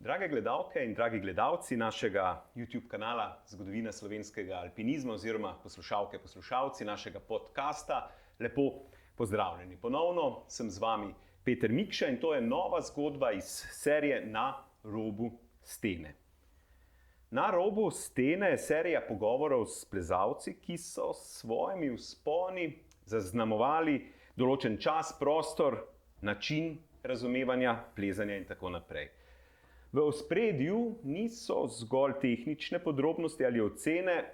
Drage gledalke in dragi gledalci našega YouTube kanala Zgodovina slovenskega alpinizma oziroma poslušalci našega podcasta, lepo pozdravljeni. Ponovno sem z vami Peter Mikša in to je nova zgodba iz serije Na robu stene. Na robu stene je serija pogovorov s plezalci, ki so s svojimi vzponi zaznamovali določen čas, prostor, način razumevanja plezanja in tako naprej. V ospredju niso zgolj tehnične podrobnosti ali ocene,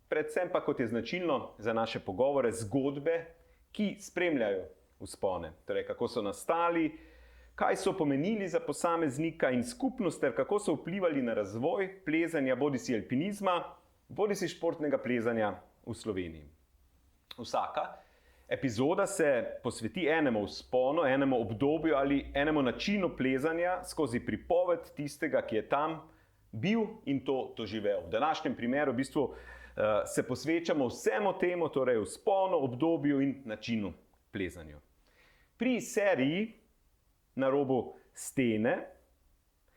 predvsem pa, kot je značilno za naše pogovore, zgodbe, ki spremljajo vzpone. Torej, kako so nastali, kaj so pomenili za posameznika in skupnost, ter kako so vplivali na razvoj plezanja, bodisi alpinizma, bodisi športnega plezanja v Sloveniji. Vsaka epizoda se posveti enemu vzponu, enemu obdobju ali enemu načinu plezanja skozi pripoved tistega, ki je tam bil in to doživel. V današnjem primeru v bistvu se posvečamo vsemu temu, torej vzponu, obdobju in načinu plezanja. Pri seriji Na robu stene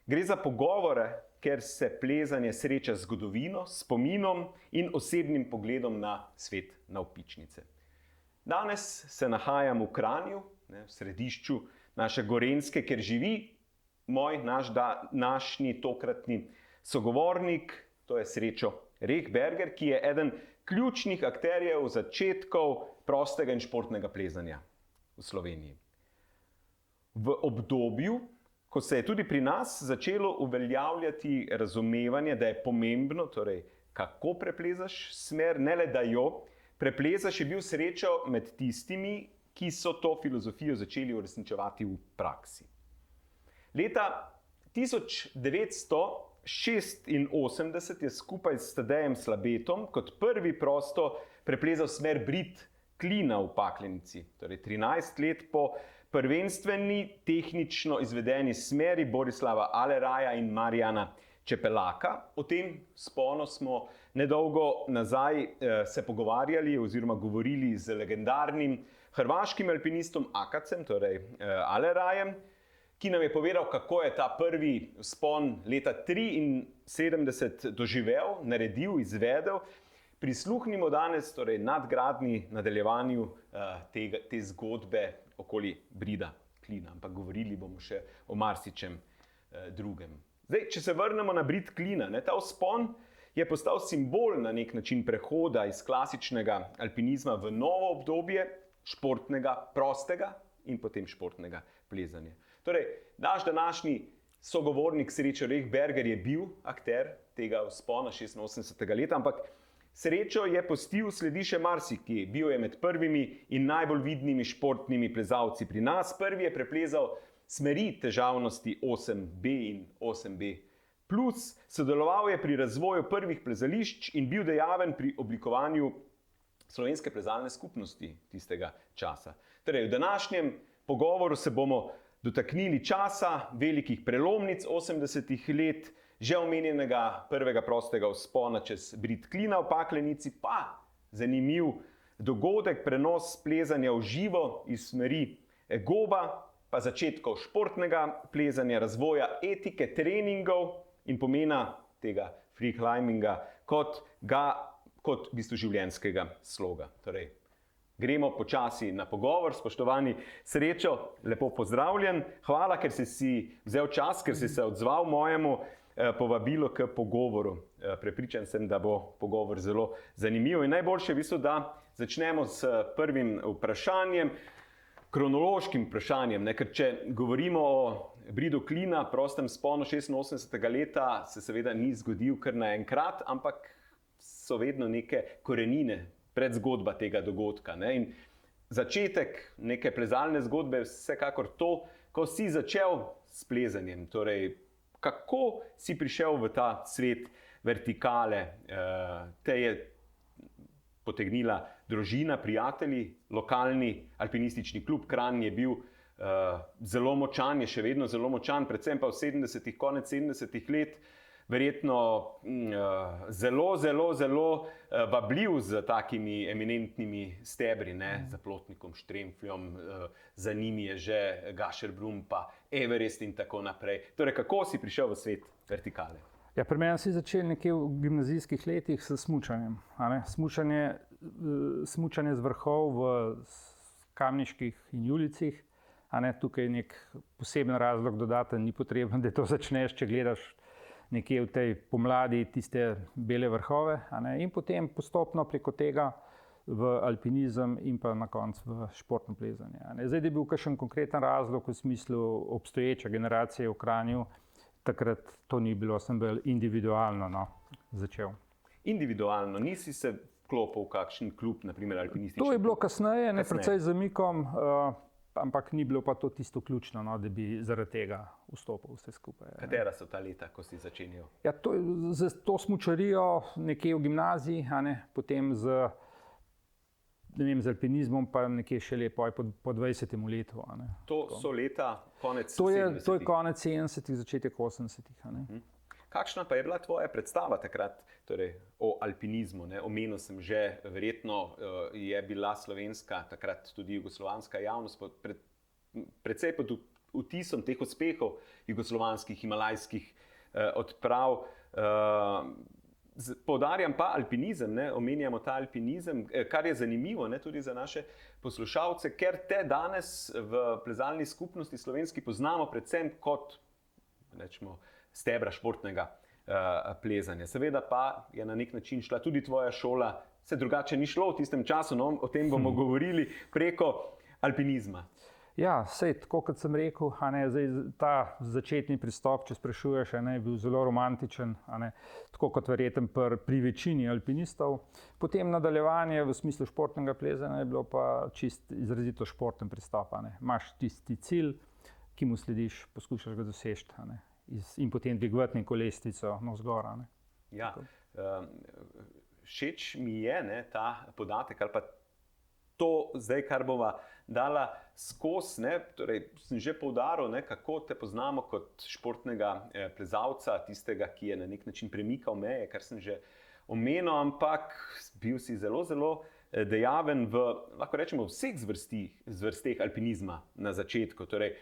gre za pogovore, ker se plezanje sreča z zgodovino, spominom in osebnim pogledom na svet navpičnice. Danes se nahajam v Kranju, v središču naše Gorenjske, kjer živi naš današnji tokratni sogovornik, to je Srečo Rehberger, ki je eden ključnih akterjev začetkov prostega in športnega plezanja v Sloveniji. V obdobju, ko se je tudi pri nas začelo uveljavljati razumevanje, da je pomembno, torej kako preplezaš smer, ne le da jo preplezaš, je bil Srečo med tistimi, ki so to filozofijo začeli uresničevati v praksi. Leta 1986 je skupaj s Tadejem Slabetom kot prvi prosto preplezal smer Brit-Klina v Paklenici, torej 13 let po prvenstveni tehnično izvedeni smeri Borislava Aleraja in Marijana Čepelaka. O tem vzponu smo nedolgo nazaj se pogovarjali oziroma govorili z legendarnim hrvaškim alpinistom Akacem, torej Alerajem, ki nam je povedal, kako je ta prvi vzpon leta 1973 doživel, naredil, izvedel. Prisluhnimo danes torej nadgradnji nadaljevanju te zgodbe okoli Brida Klina, ampak govorili bomo še o marsičem drugem. Zdaj, če se vrnemo na Brid Klina, ta vzpon je postal simbol na nek način prehoda iz klasičnega alpinizma v novo obdobje športnega, prostega in potem športnega plezanja. Torej, naš današnji sogovornik Srečo Rehberger je bil akter tega vzpona 86. leta, ampak Srečo je pustil sledi še marsikje. Bil je med prvimi in najbolj vidnimi športnimi plezalci pri nas. Prvi je preplezal smeri težavnosti 8B in 8B+. Sodeloval je pri razvoju prvih plezališč in bil dejaven pri oblikovanju slovenske plezalne skupnosti tistega časa. Torej, v današnjem pogovoru se bomo dotaknili časa, velikih prelomnic 80. let, že omenjenega prvega prostega vzpona čez Brid Klina v Paklenici, pa zanimiv dogodek, prenos plezanja v živo iz smeri Goba, pa začetkov športnega plezanja, razvoja etike, treningov in pomena tega free climbinga kot v bistvu življenjskega sloga. Torej, gremo počasi na pogovor. Spoštovani Srečo, lepo pozdravljen. Hvala, ker si vzel čas, ker si se odzval mojemu povabilo k pogovoru. Prepričan sem, da bo pogovor zelo zanimiv in najboljše je v bistvu, da začnemo s prvim vprašanjem, kronološkim vprašanjem, ker če govorimo o Bridu Klina, prostem vzponu 86. leta, se seveda ni zgodil kar naenkrat, ampak so vedno neke korenine, predzgodba tega dogodka. In začetek neke plezalne zgodbe je vsekakor to, ko si začel s plezanjem. Torej, kako si prišel v ta svet vertikale? Te je potegnila družina, prijatelji, lokalni alpinistični klub Kranj je bil zelo močan, je še vedno zelo močan, predvsem pa v 70-ih, konec 70-ih let verjetno zelo, zelo, zelo vabljiv z takimi eminentnimi stebri, ne? Za Plotnikom, Štremfljom, za njimi je že Gašerbrum, pa Everest in tako naprej. Torej, kako si prišel v svet vertikale? Ja, pri meni si začel nekje v gimnazijskih letih s smučanjem. Smučanje z vrhov v Kamniških in Julijcih. Tukaj je nek poseben razlog dodaten, ni potrebno, da to začneš, če gledaš nekje v tej pomladi tiste bele vrhove. In potem postopno preko tega v alpinizem in pa na koncu v športno plezanje. Zdaj, da je bil kakšen konkreten razlog v smislu obstoječa generacija v Kranju, takrat to ni bilo, sem bil individualno začel. Individualno, nisi se vklopil v kakšen klub, naprimer alpinistični? To je bilo kasneje, precej z zamikom, ampak ni bilo pa to tisto ključno, da bi zaradi tega vstopil vse skupaj. Katera so ta leta, ko si začenjal? Ja, to smučarijo nekje v gimnaziji, potem z alpinizmom pa nekje šele po 20. letu. To so leta konec 70-ih? To je konec 70-ih, začetek 80-ih. Kakšna pa je bila tvoja predstava takrat o alpinizmu? Omenil sem že, verjetno je bila slovenska, takrat tudi jugoslovanska javnost precej pod vtisom teh uspehov jugoslovanskih, himalajskih odprav. Poudarjam pa alpinizem, omenjamo ta alpinizem, kar je zanimivo tudi za naše poslušalce, ker te danes v plezalni skupnosti slovenski poznamo predvsem kot, rečemo, stebra športnega plezanja. Seveda pa je na nek način šla tudi tvoja šola, se drugače ni šlo v tistem času, o tem bomo govorili, preko alpinizma. Ja, tako kot sem rekel, zdaj ta začetni pristop, če sprašuješ, je bil zelo romantičen, tako kot verjetno pri večini alpinistov. Potem nadaljevanje v smislu športnega plezanja je bilo pa čist izrazito športen pristop. Imaš tisti cilj, ki mu slediš, poskušaš ga doseči in potem dvigovati neko lestvico navzgor. Ja, všeč mi je ta podatek ali pa to zdaj, kar bova dala skozi, torej sem že poudaril, kako te poznamo kot športnega plezalca, tistega, ki je na nek način premikal meje, kar sem že omenil, ampak bil si zelo, zelo dejaven v, lahko rečemo, vseh zvrsteh alpinizma na začetku. Torej,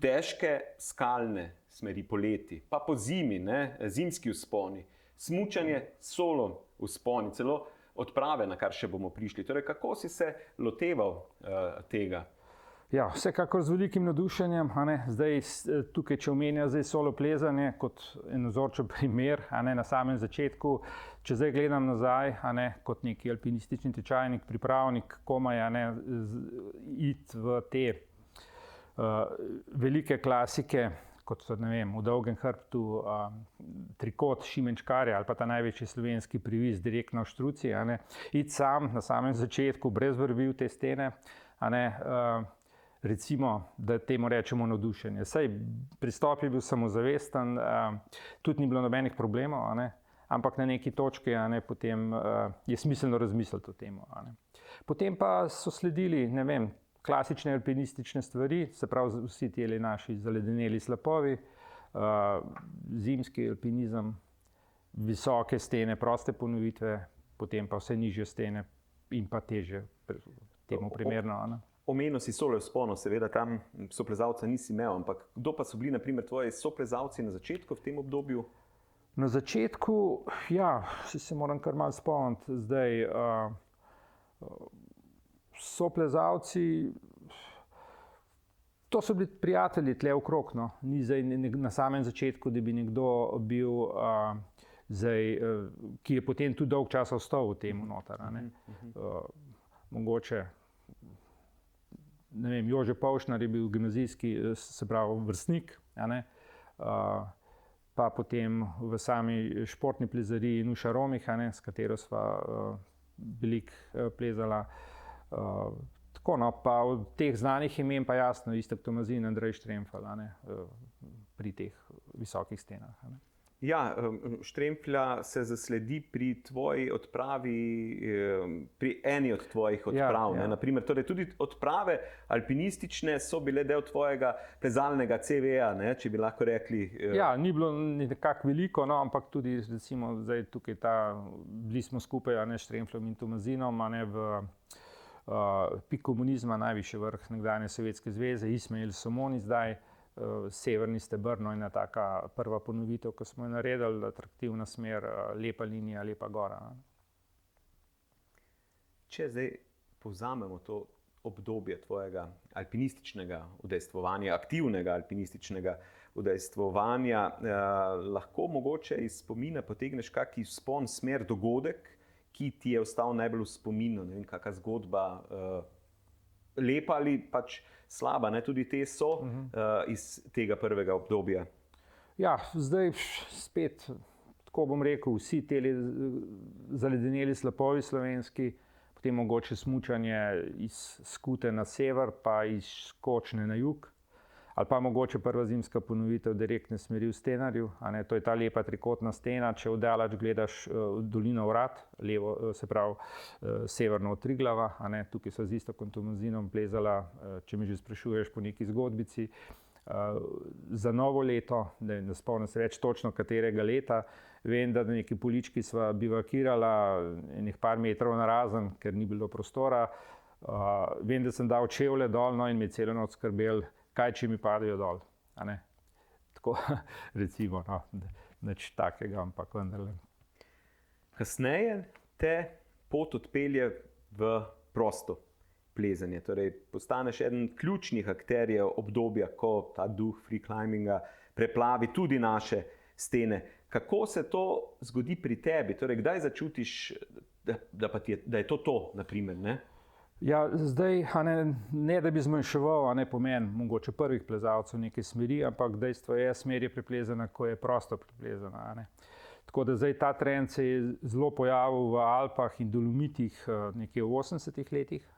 težke skalne smeri poleti, pa po zimi, zimski vzponi, smučanje, solo vzponi, celo odprave, na kar še bomo prišli. Torej, kako si se loteval tega? Ja, vsekakor z velikim navdušenjem. Zdaj, tukaj, če omenja solo plezanje kot en vzorčen primer, na samem začetku, če zdaj gledam nazaj, kot neki alpinistični tečajnik, pripravnik, komaj iti v te velike klasike, kot so, v Dolgem hrbtu, Trikot, Šimenčkarja ali pa ta največji slovenski privis direktno v Štruci, iti sam na samem začetku, brez vrvi v te stene, recimo, da temu rečemo navdušenje. Saj pristop je bil samozavesten, tudi ni bilo nobenih problemov, ampak na neki točki potem je smiselno razmisliti o tem. Potem pa so sledili, klasične alpinistične stvari, se pravi vsi ti naši zaledeneli slapovi, zimski alpinizem, visoke stene, proste ponovitve, potem pa vse nižje stene in pa težje, temu primerno. Omenil si solo vzpon, seveda tam soplezalca nisi imel, ampak kdo pa so bili na primer tvoji soplezalci na začetku v tem obdobju? Na začetku, ja, se moram kar malo spomniti, zdaj soplezalci, to so bili prijatelji tle okrog, ni zdaj na samem začetku, da bi nekdo bil, ki je potem tudi dolg časa ostal v tem noter. Mogoče, Jože Pavšnar je bil gimnazijski, se pravi vrstnik, pa potem v sami športni plezariji Nuša Romih, s katero sva veliko plezala. Tako, pa od teh znanih imen pa jasno, Iztok Tomazin, Andrej Štremfelj, pri teh visokih stenah. Ja, štremplja se zasledi pri tvoji odpravi, pri eni od tvojih odprav. Ja. Naprimer, torej tudi odprave alpinistične so bile del tvojega plezalnega CV-ja, če bi lahko rekli. Ja, ni bilo nekako veliko, no, ampak tudi recimo zdaj tukaj bili smo skupaj, s Štremfljem in Tomazinom, v pik komunizma, najvišji vrh nekdanje Sovjetske zveze, Ismail Somoni zdaj. Severni steber, ena taka prva ponovitev, ko smo jo naredili, atraktivna smer, lepa linija, lepa gora. Če zdaj povzamemo to obdobje tvojega alpinističnega udejstvovanja, aktivnega alpinističnega udejstvovanja, lahko mogoče iz spomina potegneš kakšen vzpon, smer, dogodek, ki ti je ostal najbolj v spominu, ne vem, kakšna zgodba, lepa ali pač slaba, tudi te so iz tega prvega obdobja. Ja, zdaj spet, tako bom rekel, vsi teli zaledeneli slapovi slovenski, potem mogoče smučanje iz Skute na sever, pa iz Škočne na jug, ali pa mogoče prva zimska ponovitev direktne smeri v Stenarju. To je ta lepa trikotna stena, če oddaleč gledaš dolino Vrat, levo, se pravi severno od Triglava, tukaj so z Iztokom Tomazinom plezala, če me že sprašuješ po neki zgodbici, za novo leto, da ne spomnim se več točno katerega leta. Vem, da na neki polički sva bivakirala enih par metrov narazen, ker ni bilo prostora. Vem, da sem dal čevlje dol, in me celo noč skrbel, kaj če mi padajo dol. Tako, recimo, nič takega, ampak vendarle. Kasneje te pot odpelje v prosto plezanje. Torej, postaneš eden ključnih akterjev obdobja, ko ta duh free climbinga preplavi tudi naše stene. Kako se to zgodi pri tebi? Torej, kdaj začutiš, da je to, naprimer, ne? Ja, zdaj, ne da bi zmanjševal pomen mogoče prvih plezalcev neke smeri, ampak dejstvo je, smer je preplezana, ko je prosto preplezana. Tako da zdaj ta trend se je zelo pojavil v Alpah in Dolomitih nekje v 80-ih letih.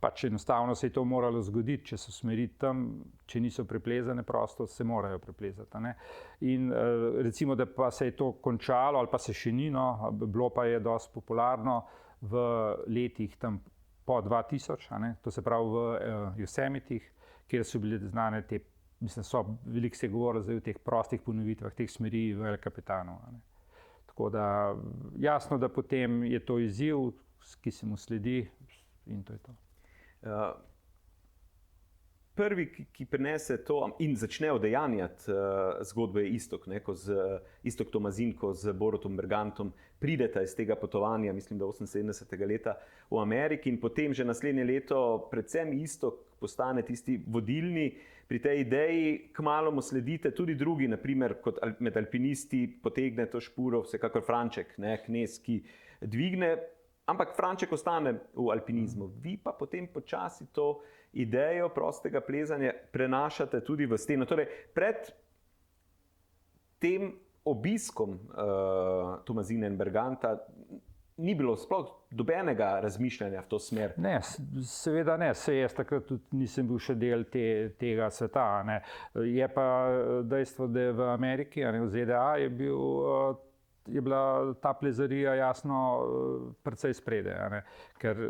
Pač enostavno se je to moralo zgoditi, če so smeri tam, če niso preplezane prosto, se morajo preplezati. In recimo, da pa se je to končalo, ali pa se še ni, bilo pa je dosti popularno v letih tam po 2000, to se pravi v Yosemitih, kjer so bile znane te, veliko se je govorilo zdaj o teh prostih ponovitvah, teh smeri v El Capitanu. Tako da jasno, da potem je to izziv, ki se mu sledi, in to je to. Prvi, ki prinese to in začne udejanjati zgodbe, je Iztok, ko z Iztok Tomazin, ko z Borutom Bergantom prideta iz tega potovanja, mislim, da 78. leta v Ameriki, in potem že naslednje leto predvsem Iztok postane tisti vodilni pri tej ideji. Kmalu mu sledite tudi drugi, naprimer kot med alpinisti potegne to špuro vsekakor Franček, knez, ki dvigne, ampak Franček ostane v alpinizmu. Vi pa potem počasi to idejo prostega plezanja prenašate tudi v steno. Torej, pred tem obiskom Tomazina in Berganta ni bilo sploh dobenega razmišljanja v to smer? Ne, seveda ne. Jaz takrat tudi nisem bil še del tega sveta. Je pa dejstvo, da je v Ameriki, v ZDA je bila ta plezarija jasno precej spredaj, ker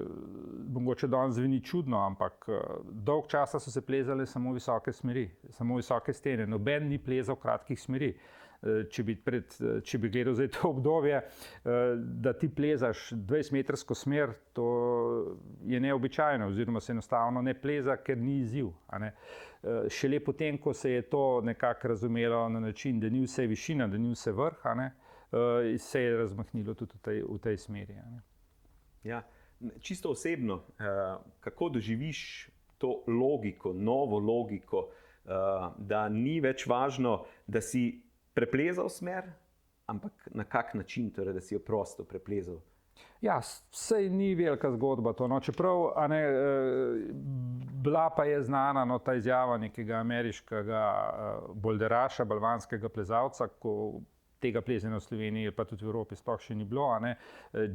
mogoče danes zveni čudno, ampak dolg časa so se plezale samo visoke smeri, samo visoke stene. Noben ni plezal kratkih smeri. Če bi gledal zdaj to obdobje, da ti plezaš 20-metrsko smer, to je neobičajno, oziroma se enostavno ne pleza, ker ni izziv. Šele potem, ko se je to nekako razumelo na način, da ni vse višina, da ni vse vrh, se je razmahnilo tudi v tej smeri. Ja, čisto osebno, kako doživiš to logiko, novo logiko, da ni več važno, da si preplezal smer, ampak na kak način, torej, da si jo prosto preplezal? Ja, sej ni velika zgodba to. Čeprav bila pa je znana ta izjava nekega ameriškega bolderaša, balvanskega plezalca, ko tega plezanja v Sloveniji, pa tudi v Evropi sploh še ni bilo.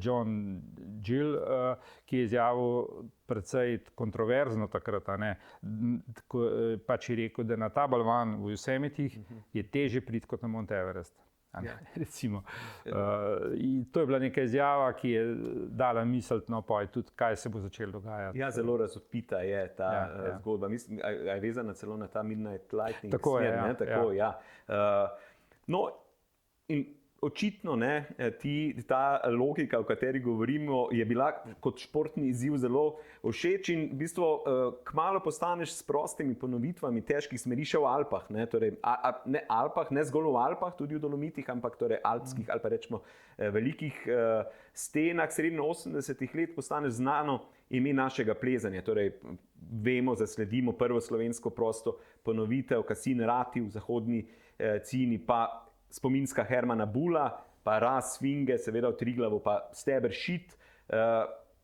John Gill, ki je izjavil precej kontroverzno takrat, pač je rekel, da na ta balvan v Yosemitih je težje priti kot na Mount Everest. Recimo. In to je bila neka izjava, ki je dala misliti, tudi, kaj se bo začelo dogajati. Ja, zelo razvpita je ta zgodba. Mislim, je vezana celo na ta Midnight Lightning. Tako smer, je, Tako, ja. No, in očitno ta logika, o kateri govorimo, je bila kot športni izziv zelo všeč in v bistvu kmalu postaneš s prostimi ponovitvami težkih smeri še v Alpah. Torej, ne zgolj v Alpah, tudi v Dolomitih, ampak torej alpskih ali pa rečemo velikih stenah. Sredi 80-ih let postane znano ime našega plezanja. Torej, vemo, zasledimo prvo slovensko prosto ponovitev Kasin Rati v zahodni Cini, pa spominska Hermana Bula, pa Ras Sfinge, seveda v Triglavu, pa Steber Šit.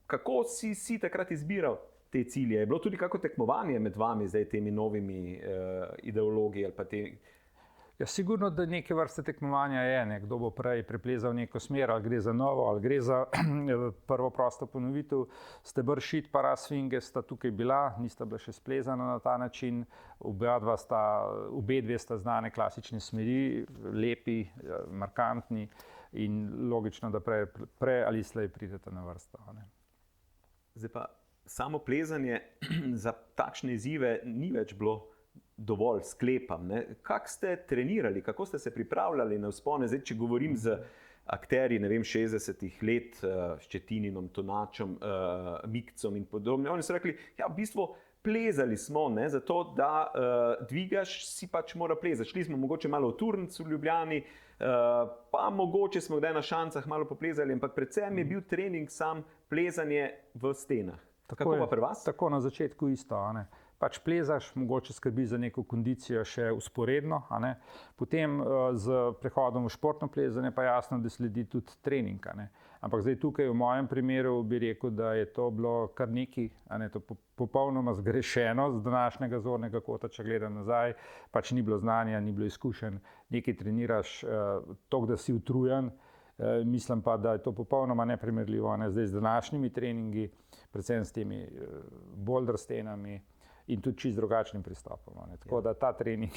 Kako si takrat izbiral te cilje? Je bilo tudi kako tekmovanje med vami, zdaj temi novimi ideologi ali pa te? Ja, sigurno, da neke vrste tekmovanja je, kdo bo prej preplezal neko smer, ali gre za novo, ali gre za prvo prosto ponovitev. Steber Šit pa Ras Sfinge sta tukaj bila, nista bila še splezana na ta način. Obe dve sta znane klasične smeri, lepi, markantni in logično, da prej ali slej pridete na vrsto. Zdaj pa samo plezanje za takšne izzive ni več bilo dovolj, sklepam. Kako ste trenirali, kako ste se pripravljali na vzpone? Zdaj, če govorim z akterji, 60-ih let, Ščetininom, Tonačem, Mikcom in podobno, oni so rekli, ja, v bistvu plezali smo, zato da dvigaš, si pač mora plezati. Šli smo mogoče malo v Turnc v Ljubljani, pa mogoče smo kdaj na Šancah malo poplezali, ampak predvsem je bil trening sam plezanje v stenah. Kako pa pri vas? Tako na začetku isto. Pač plezaš, mogoče skrbi za neko kondicijo še vzporedno, potem z prehodom v športno plezanje pa jasno, da sledi tudi trening. Ampak zdaj tukaj v mojem primeru bi rekel, da je to bilo kar nekaj, to popolnoma zgrešeno z današnjega zornega kota, če gledam nazaj, pač ni bilo znanja, ni bilo izkušenj, nekaj treniraš, toliko, da si utrujen, mislim pa, da je to popolnoma neprimerljivo zdaj z današnjimi treningi, predvsem s temi boulder stenami, in tudi čisto drugačnim pristopom. Tako da ta trening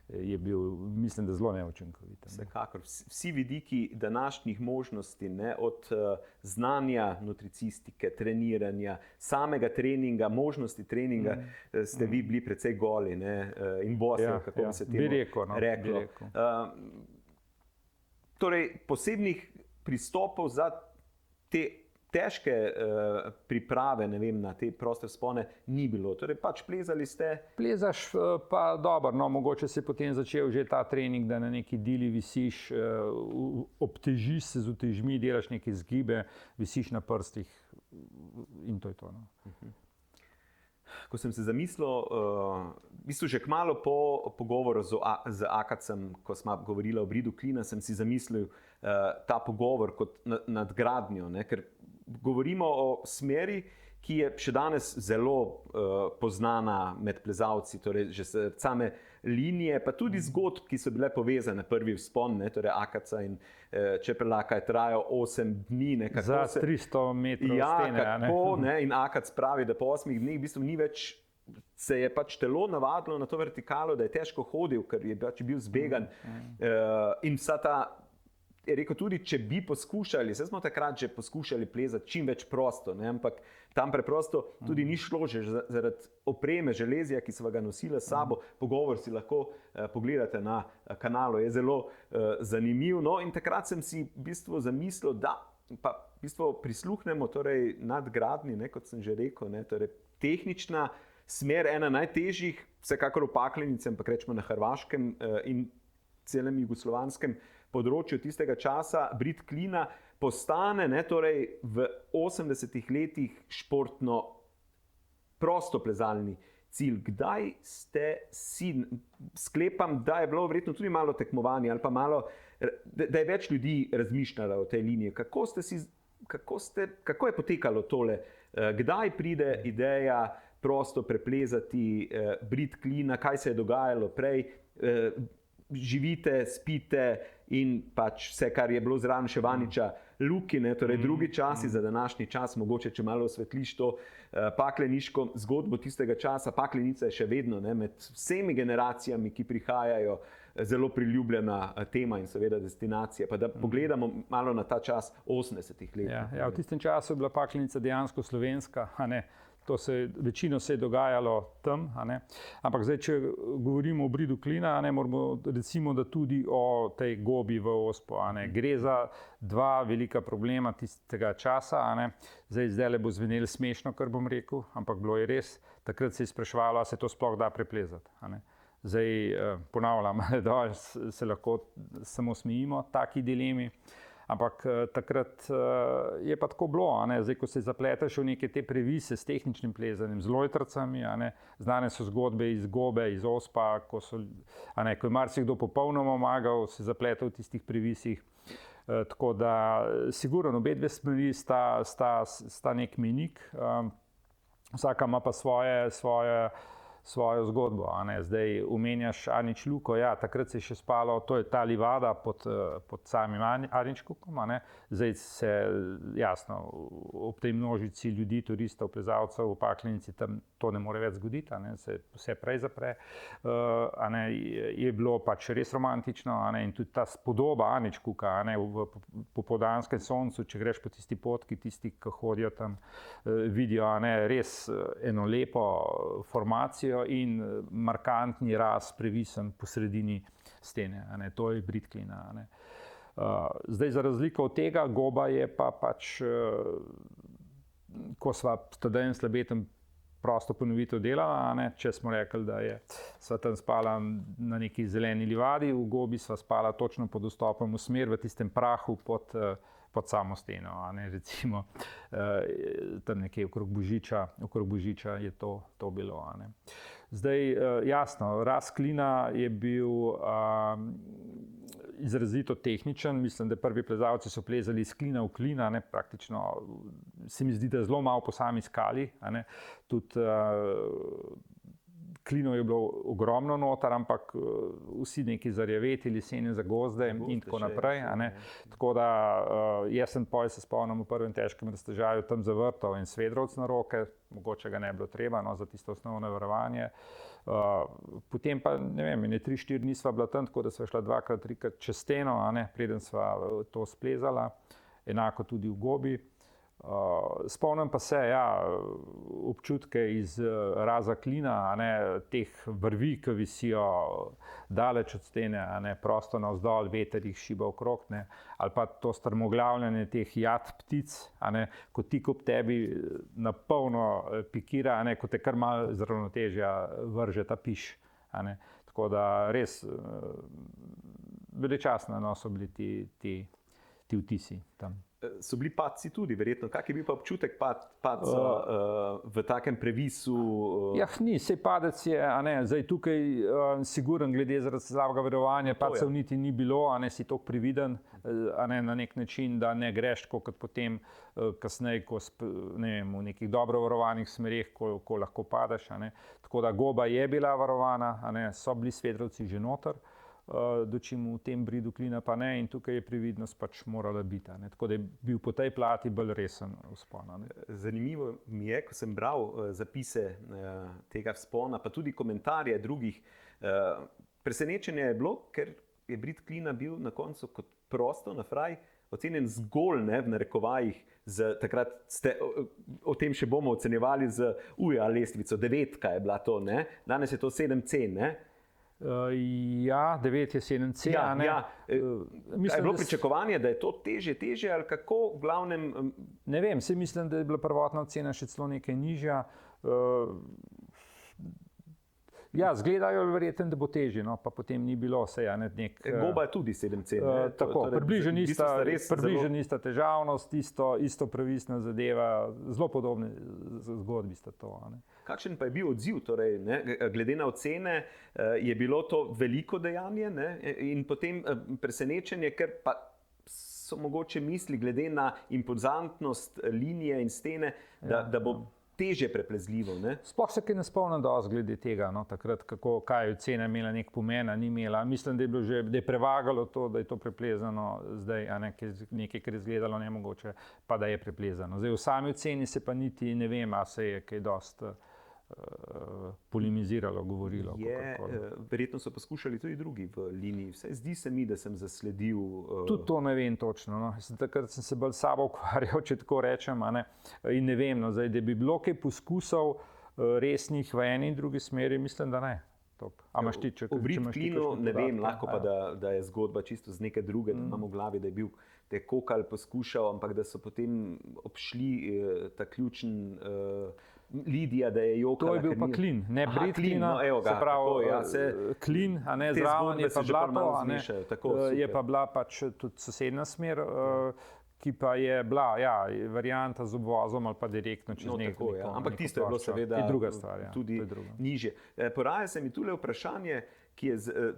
je bil, mislim, da zelo neučinkovit. Vsekakor. Vsi vidiki današnjih možnosti, od znanja nutricistike, treniranja, samega treninga, možnosti treninga, ste vi bili precej goli in bosi, kako bi se temu reklo. Torej, posebnih pristopov za te težke priprave, na te proste vzpone ni bilo. Torej, pač plezali ste? Plezaš pa dobro, mogoče se je potem začel že ta trening, da na neki dili visiš, obtežiš se z utežmi, delaš neke zgibe, visiš na prstih in to je to. Ko sem se zamislil, v bistvu že kmalu po pogovoru z Akacem, ko smo govorili o bridu klina, sem si zamislil ta pogovor kot nadgradnjo, ker govorimo o smeri, ki je še danes zelo poznana med plezalci, torej že same linije, pa tudi zgodb, ki so bile povezane. Prvi vzpon, torej Akaca in Čeprlaka je trajal 8 dni. Za 300 metrov stene. Kako, in Akac pravi, da po 8 dneh v bistvu ni več, se je pač telo navadilo na to vertikalo, da je težko hodil, ker je pač bil zbegan. In vsa ta, je rekel tudi, če bi poskušali, saj smo takrat že poskušali plezati čim več prosto, ampak tam preprosto tudi ni šlo, že zaradi opreme, železja, ki sva ga nosila s sabo. Pogovor si lahko pogledate na kanalu, je zelo zanimiv. In takrat sem si v bistvu zamislil, da pa v bistvu prisluhnemo nadgradnji, kot sem že rekel, torej tehnična smer, ena najtežjih, vsekakor v Paklenici, ampak rečemo na Hrvaškem in celem jugoslovanskem področju tistega časa, brid klina postane torej v 80-ih letih športno prostoplezalni cilj. Kdaj ste si, sklepam, da je bilo verjetno tudi malo tekmovanja ali pa malo, da je več ljudi razmišljalo o tej liniji. Kako je potekalo tole? Kdaj pride ideja prosto preplezati brid klina? Kaj se je dogajalo prej? živite, spite in pač vse, kar je bilo zraven Ševaniča, Lukine, torej drugi časi za današnji čas, mogoče če malo osvetliš to pakleniško zgodbo tistega časa. Paklenica je še vedno med vsemi generacijami, ki prihajajo, zelo priljubljena tema in seveda destinacija. Pa da pogledamo malo na ta čas 80-ih let. Ja, v tistem času je bila Paklenica dejansko slovenska, večino se je dogajalo tam, ampak zdaj, če govorimo o bridu klina, moramo recimo, da tudi o tej gobi v Ospu. Gre za dva velika problema tistega časa. Zdaj le bo zvenelo smešno, kar bom rekel, ampak bilo je res. Takrat se je spraševalo, ali se to sploh da preplezati. Zdaj ponavljam, da se lahko samo smejimo taki dilemi. Ampak takrat je pa tako bilo, zdaj, ko se zapleteš v neke te previse s tehničnim plezanjem, z lojtrcami, znane so zgodbe iz Gobe, iz Ospa, ko je marsikdo popolnoma omagal, se zapletel v tistih previsih. Tako da, sigurno, obe dve smeri sta nek mejnik, vsaka ima pa svojo zgodbo. Zdaj omenjaš Anič Luko, ja, takrat se je še spalo, to je ta livada pod samim Anič Lukom. Zdaj se, jasno, ob tej množici ljudi, turistov, plezalcev v Paklenici tam to ne more več zgoditi, se vse prej zapre. Je bilo pač res romantično in tudi ta spodoba Anič Luka v popoldanskem soncu, če greš po tisti potki, tisti, ki hodijo tam, vidijo res eno lepo formacijo in markantni raz previsen po sredini stene. To je brid klina. Zdaj, za razliko od tega, Goba je pa pač, ko sva s Tadejem Slabetom prosto ponovitev delala, če smo rekli, da sva tam spala na neki zeleni livadi, v Gobi sva spala točno pod vstopom v smer, v tistem prahu pod samo steno, recimo tam nekje okrog Božiča je to bilo. Zdaj, jasno, rast klina je bil izrazito tehničen. Mislim, da prvi plezalci so plezali iz klina v klin, praktično se mi zdi, da zelo malo po sami skali. Tudi klinov je bilo ogromno noter, ampak vsi neki zarjaveti, lesene zagozde in tako naprej. Tako da jaz sem se spomnim v prvem težkem raztežaju tam zavrtal en svedrovc na roke, mogoče ga ne bilo treba za tisto osnovno varovanje. Potem pa, ne vem, 3-4 dni sva bila tam, tako da sva šla 2-3 čez steno, preden sva to splezala, enako tudi v Gobi. Spomnim pa se občutke iz raza klina, teh vrvi, ki visijo daleč od stene, prosto navzdol, veter jih šiba okrog, ali pa to strmoglavljanje teh jat ptic, ko tik ob tebi na polno pikira, ko te kar malo z ravnotežja vrže ta piš. Tako da res veličastno so bili ti vtisi tam. So bili padci tudi, verjetno. Kak je bil pa občutek padca v takem previsu? Ni, sej padec je, zdaj tukaj siguren, glede slabega varovanja, padcev niti ni bilo, si tako prividen, na nek način, da ne greš tako kot potem kasneje, v nekih dobro varovanih smereh, ko lahko padeš. Tako da Goba je bila varovana, so bili svedrovci že noter, dočim v tem bridu klina pa ne, in tukaj je previdnost pač morala biti. Tako da je bil po tej plati bolj resen vzpon. Zanimivo mi je, ko sem bral zapise tega vzpona, pa tudi komentarje drugih. Presenečenje je bilo, ker je brid klina bil na koncu kot prosto na fraj ocenjen zgolj, v narekovajih, takrat o tem še bomo ocenjevali z lestvico, 9 je bila to, danes je to 7C, Ja, 9 je 7C. Je bilo pričakovanje, da je to težje ali kako v glavnem? Ne vem, mislim, da je bila prvotna ocena še celo nekaj nižja. Zgledajo verjetno, da bo težje, pa potem ni bilo vse. Goba je tudi 7C. Tako, približno ista težavnost, isto previsna zadeva, zelo podobne zgodbi sta to. Kakšen pa je bil odziv? Torej, glede na ocene je bilo to veliko dejanje in potem presenečenje, ker pa so mogoče misli glede na impozantnost linije in stene, da bo težje preplezljivo. Ne? Sploh se kaj ne spomnim dosti glede tega, no, takrat, kaj je cena imela nek pomen, ni imela. Mislim, da je prevagalo to, da je to preplezano zdaj, nekaj, kar je izgledalo nemogoče, pa da je preplezano. Zdaj v sami oceni se pa niti ne vem, a se je kaj dosti polemiziralo, govorilo. Verjetno so poskušali tudi drugi v liniji. Vse zdi se mi, da sem zasledil. Tudi to ne vem točno. No. Takrat sem se bolj s sabo ukvarjal, če tako rečem. In ne vem, no, zdaj, da bi bilo kaj poskusov resnih v eni in drugi smeri, mislim, da ne. V Britklinu ne vem, lahko pa, da je zgodba čisto z neke druge, da imam v glavi, da je bil Kokal poskušal, ampak da so potem obšli ta ključen Lidija, da je jokala. To je bil pa Klin, ne Britklina, se pravi Klin, a ne zraven je pa blato, je pa bila pač tudi sosedna smer, ki pa je bila varianta z obvozom ali pa direktno čez neko. Ampak tisto je bilo seveda druga stvar, tudi nižje. Poraja se mi tule vprašanje,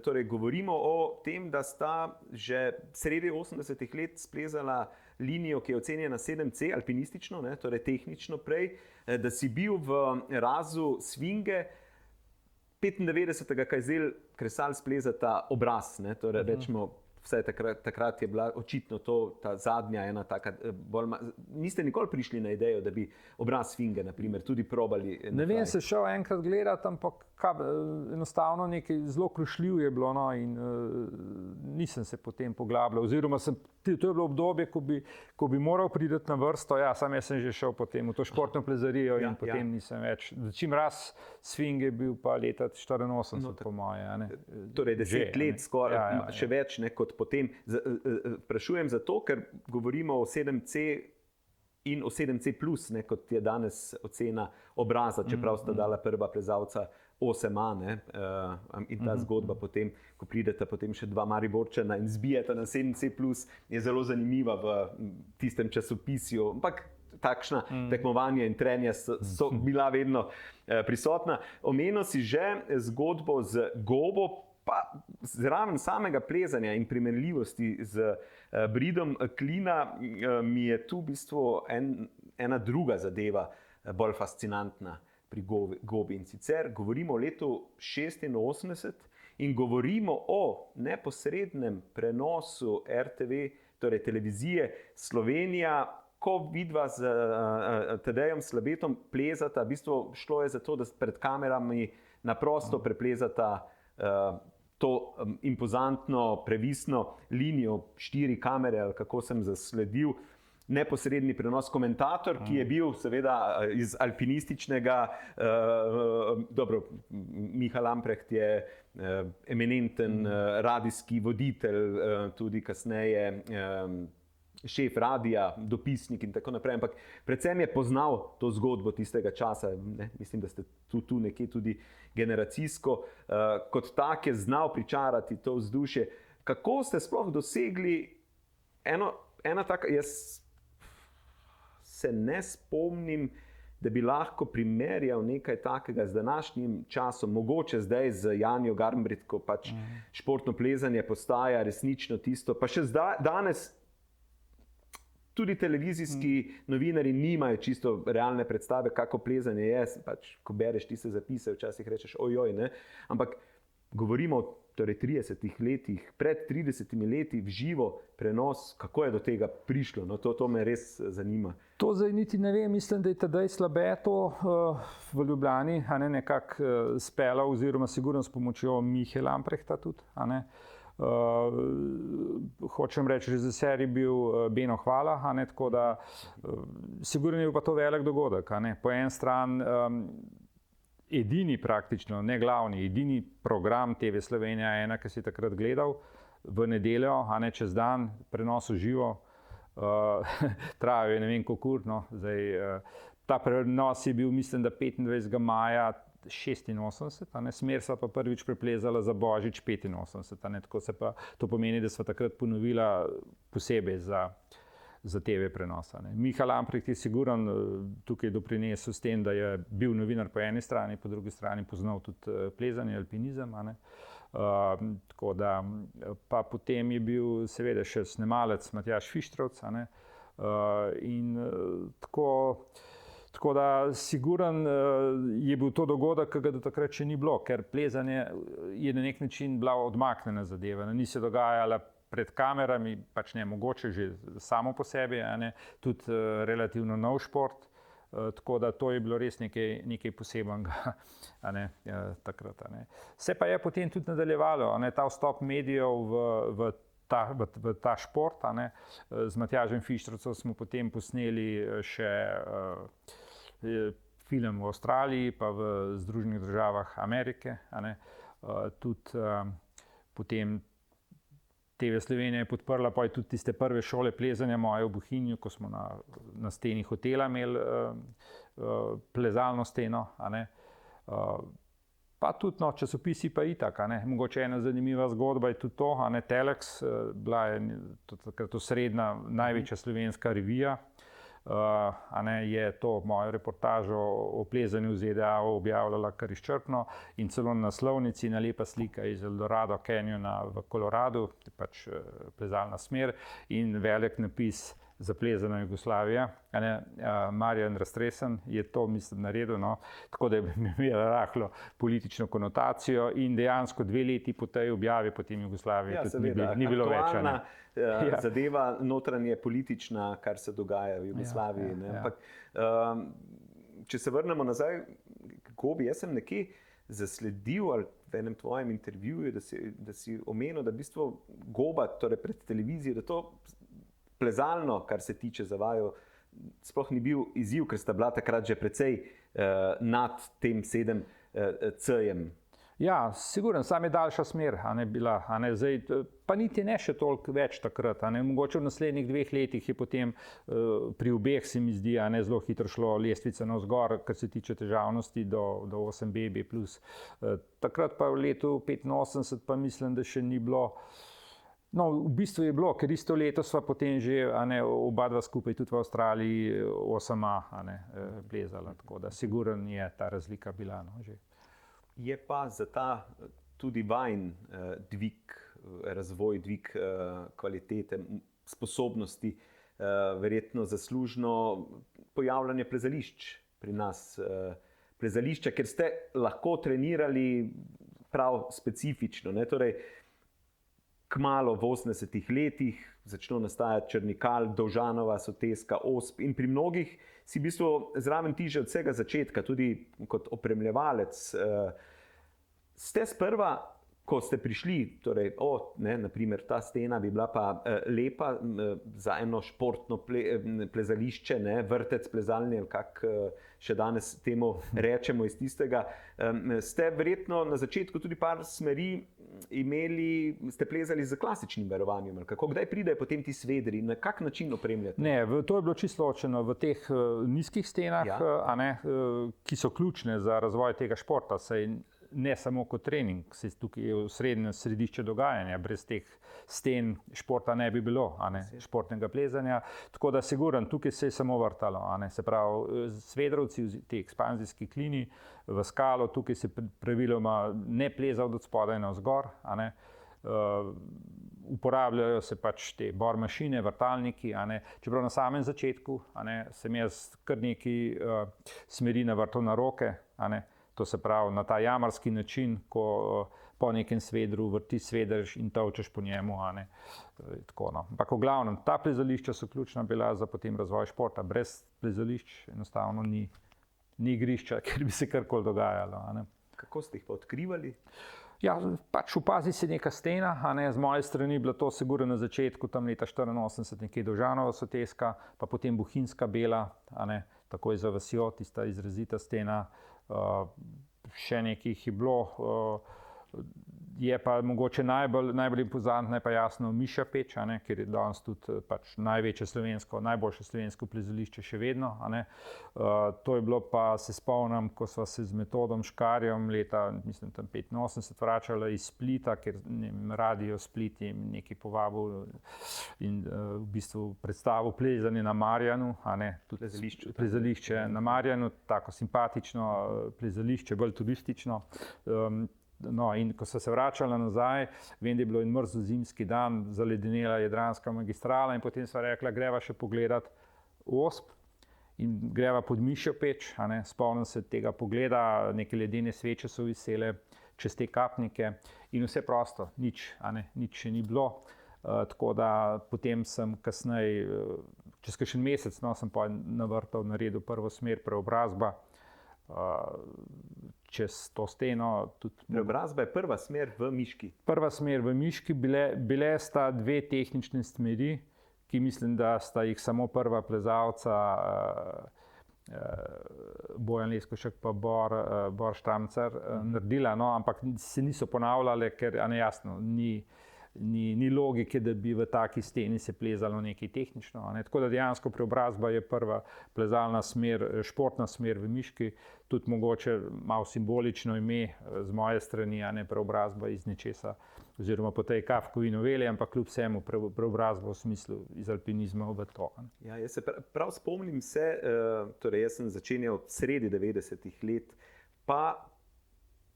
torej govorimo o tem, da sta že sredi 80-ih let splezala linijo, ki je ocenjena 7C, alpinistično, torej tehnično prej, da si bil v razu svinge 95. Kajzel Kresal splezata obraz, torej rečemo, vsaj takrat je bila očitno ta zadnja ena taka niste nikoli prišli na idejo, da bi obraz svinge, na primer, tudi probali. Ne vem, se šel enkrat gledati, ampak enostavno nekaj zelo krušljiv je bilo, no, in nisem se potem poglabljal, oziroma to je bilo obdobje, ko bi moral priti na vrsto, sam jaz sem že šel potem v to športno plezarijo in potem nisem več. Čim raz svinge je bil pa leta 84, po moje. Torej 10 let skoraj, še več kot potem. Sprašujem zato, ker govorimo o 7C in o 7C+, kot je danes ocena obraza, čeprav sta dala prva plezalca 8A, in ta zgodba potem, ko prideta potem še dva Mariborčana in zbijeta na 7C+, je zelo zanimiva v tistem časopisju, ampak takšna tekmovanja in trenja so bila vedno prisotna. Omenil si že zgodbo z gobo, pa zraven samega plezanja in primerljivosti z bridom Klina mi je tu v bistvu ena druga zadeva bolj fascinantna pri gobi. In sicer govorimo o letu 86 in govorimo o neposrednem prenosu RTV, torej televizije Slovenija, ko vidva z Tadejem Slabetom plezata, v bistvu šlo je za to, da pred kamerami na prosto preplezata to impozantno, previsno linijo, 4 kamere, ali kako sem zasledil, neposredni prenos. Komentator, ki je bil seveda iz alpinističnega, dobro, Miha Lamprecht je eminenten radijski voditelj, tudi kasneje šef radija, dopisnik in tako naprej, ampak predvsem je poznal to zgodbo tistega časa, mislim, da ste tu nekje tudi generacijsko, kot tak je znal pričarati to vzdušje. Kako ste sploh dosegli ena taka, jaz se ne spomnim, da bi lahko primerjal nekaj takega z današnjim časom, mogoče zdaj z Janjo Garnbret, ko pač športno plezanje postaja resnično tisto, pa še danes tudi televizijski novinarji nimajo čisto realne predstave, kako plezanje je, pač, ko bereš tiste zapise, včasih rečeš ojoj, ampak govorimo o 30 letih, pred 30 leti v živo prenos, kako je do tega prišlo, to me res zanima. To zdaj niti ne vem, mislim, da je Tadej Slabeto v Ljubljani nekako speljal, oziroma sigurno s pomočjo Mihe Lamprechta tudi, hočem reči, režiser je bil Beno Hvala, tako da sigurno je bil pa to velik dogodek. Po eni strani edini praktično, ne glavni, edini program TV Slovenija 1, ki si takrat gledal v nedeljo, čez dan, prenos v živo, trajal je ne vem koliko ur, ta prenos je bil, mislim, da 25. maja 86, smer sva pa prvič preplezala za Božič 85, tako se pa to pomeni, da sva takrat ponovila posebej za TV prenosa. Miha Lamprecht je sigurno tukaj doprinesel s tem, da je bil novinar po eni strani, po drugi strani poznal tudi plezanje, alpinizem. Tako da, pa potem je bil seveda še snemalec Matjaž Fištravc, in tako Tako da siguren je bil to dogodek, ki ga do takrat še ni bilo, ker plezanje je na nek način bila odmaknjena zadeva, ni se dogajala pred kamerami, pač ne, mogoče že samo po sebi, tudi relativno nov šport, tako da to je bilo res nekaj posebenega takrat. Se pa je potem tudi nadaljevalo, ta vstop medijev v ta šport. Z Matjažem Fištravcem smo potem posneli še film v Avstraliji, pa v Združenih državah Amerike. Tudi potem TV Slovenija je podprla pa je tudi tiste prve šole plezanja moje v Bohinju, ko smo na steni hotela imeli plezalno steno. Pa tudi časopisi pa itak. Mogoče ena zanimiva zgodba je tudi to. Telex, bila je takrat osrednja največja slovenska revija. Je to mojo reportažo o plezanju v ZDA objavljala kar izčrpno in celo na naslovnici ena lepa slika iz Eldorado Canyona v Koloradu, pač plezalna smer in velik napis Zaplezana Jugoslavija. Marjan Raztresen je to, mislim, naredil, tako da je imela rahlo politično konotacijo in dejansko 2 leti po tej objavi potem Jugoslavije tudi ni bilo več. Zadeva notranje politična, kar se dogaja v Jugoslaviji. Ampak, če se vrnemo nazaj, Gobi, jaz sem nekje zasledil ali v enem tvojem intervjuju, da si omenil, da v bistvu Goba, torej pred televizijo, da to plezalno, kar se tiče za vaju, sploh ni bil izziv, ker sta bila takrat že precej nad tem 7C-jem. Ja, sigurno, sam je daljša smer, bila, zdaj, pa niti ne še toliko več takrat. Mogoče v naslednjih 2 letih je potem pri obeh, se mi zdi, zelo hitro šlo lestvica navzgor, kar se tiče težavnosti do 8B, B+. Takrat pa v letu 85 pa mislim, da še ni bilo. No, v bistvu je bilo, ker isto leto sva potem že oba dva skupaj tudi v Avstraliji 8A plezala, tako da siguren je ta razlika bila. Že. Je pa za ta tudi vajn dvig, razvoj, dvig kvalitete, sposobnosti, verjetno zaslužno pojavljanje plezališč pri nas. Plezališča, ker ste lahko trenirali prav specifično. Torej, kmalu v 80-ih letih začno nastajati Črnikal, Dovžanova, Soteska, Osp in pri mnogih si v bistvu zraven ti že od vsega začetka, tudi kot opremljevalec. Ste sprva, ko ste prišli, torej, naprimer, ta stena bi bila pa lepa za eno športno plezališče, vrtec plezalni, kak še danes temu rečemo iz tistega, ste verjetno na začetku tudi par smeri ste plezali z klasičnim verovanjem. Kdaj pridejo potem ti svedri, na kak način opremljate? Ne, to je bilo čisto ločeno v teh nizkih stenah, ki so ključne za razvoj tega športa. Ne samo kot trening, tukaj je v središče dogajanja, brez teh sten športa ne bi bilo, športnega plezanja. Tako da siguren, tukaj se je samo vrtalo. Se pravi, svedrovci, ti ekspanzijski klini v skalo, tukaj se praviloma ne pleza od spodaj navzgor. Uporabljajo se pač te bor mašine, vrtalniki, čeprav na samem začetku sem jaz kar nekaj smeri navrtal na roke, to se pravi na ta jamarski način, ko po nekem svedru vrtiš svederš in tolčeš po njemu. Ampak v glavnem, ta plezališča so ključna bila za potem razvoj športa. Brez plezališč enostavno ni igrišča, ker bi se karkoli dogajalo. Kako ste jih pa odkrivali? Ja, pač opazi se neka stena, z moje strani je bilo to sigurno na začetku, tam leta 84, nekje Dovžanova Soteska, pa potem Bohinjska Bela, takoj za vasjo, tista izrazita stena. Še nekaj je bilo, je pa mogoče najbolj impozantna je pa jasno Mišja Peč, ker je danes tudi pač najboljše slovensko plezališče še vedno. To je bilo pa, se spomnim, ko sva se z Metodom Škarjem leta, mislim, tam 85 vračala iz Splita, ker Radio Split je nekaj povabil in v bistvu predstavil plezanje na Marjanu, plezališče na Marjanu, tako simpatično plezališče, bolj turistično. No, in ko so se vračali nazaj, vem, da je bilo en mrzel zimski dan, zaledenela Jadranska magistrala in potem sva rekla, greva še pogledat Osp. in greva pod mišjo peč. Spomnim se tega pogleda, neke ledene sveče so visele čez te kapnike in vse prosto, nič še ni bilo. Tako da potem sem kasneje, čez kakšen mesec, sem pa na vrtu naredil prvo smer preobrazba čez to steno. Preobrazba je prva smer v Miški. Prva smer v Miški, bile sta dve tehnične smeri, ki mislim, da sta jih samo prva plezalca, Bojan Leskošek pa Bor Štramcar naredila, ampak se niso ponavljale, ker jasno, ni logike, da bi v taki steni se plezalo nekaj tehnično. Tako da dejansko preobrazba je prva plezalna smer, športna smer v Miški, tudi mogoče malo simbolično ime z moje strani, preobrazba iz nečesa, oziroma po tej Kafkovi noveli, ampak kljub vsemu preobrazba v smislu iz alpinizma v to. Ja, jaz se prav spomnim torej jaz sem začenjal sredi 90-ih let, pa